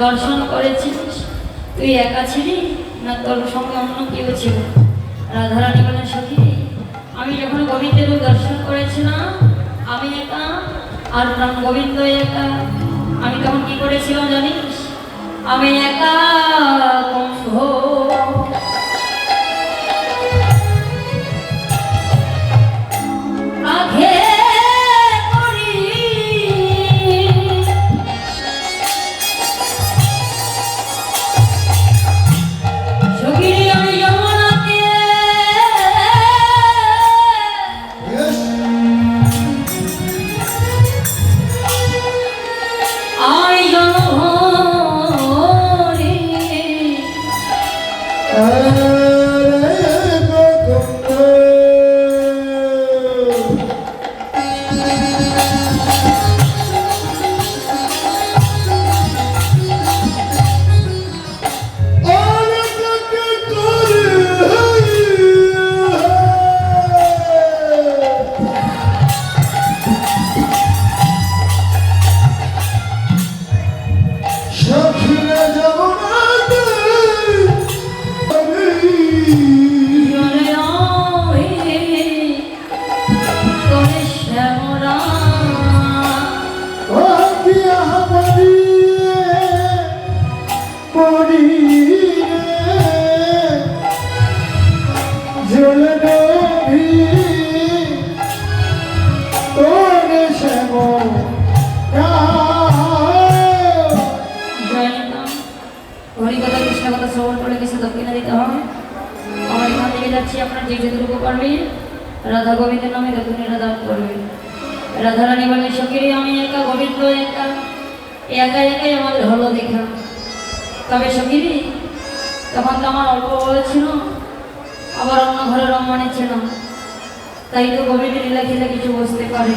দর্শন করেছিস তুই একা ছিলি না তোর সঙ্গে অন্য কেউ ছিল? রাধারানী বলেন সখী আমি যখন গোবিন্দের দর্শন করেছিলাম আমি একা, আর প্রাণ গোবিন্দ একা। আমি তখন কি করেছিলাম জানিস? আমি একা কুম্ভ আঘে করি সখী আমি যমুনাতে আমি জনভরি হরিকথা কৃষ্ণ কথা শ্রবণ করে কিছু দক্ষিণা দিতে হবে। আমার এখান থেকে যাচ্ছি আপনার যে যেটুকু পারবে রাধা গোবিন্দের নামে দক্ষিণীরা দান করবে। রাধারানী বলে সখী আমি একা গোবিন্দ একা, একা একাই আমাদের হলো দেখা। তবে সখী তখন তো আমার অল্প বয়স ছিল, আবার অন্য ঘরে রমণী ছিল, তাই তো গোবিন্দের লীলা খেলে কিছু বুঝতে পারে।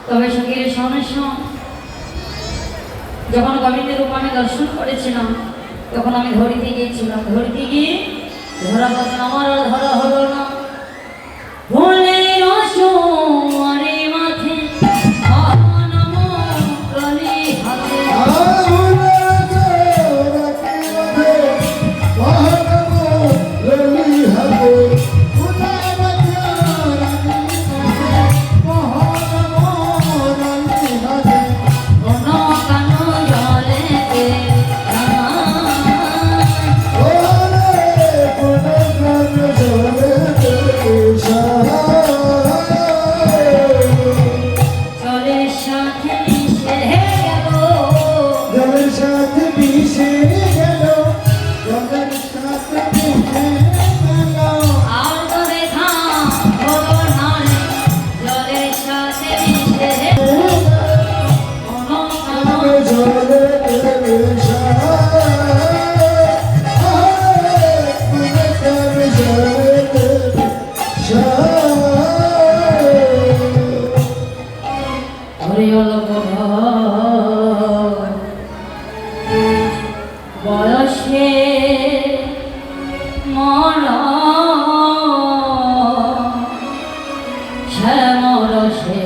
তবে সখী শোনের যখন গোবিন্দের রূপ আমি দর্শন করেছিলাম তখন আমি ধরিতে গিয়েছিলাম। ধরিতে গিয়ে ধরা কথা আমার আর ধরা হলো না। ভুলে রসরে মাথে বয়সে মরা শ্যামরসে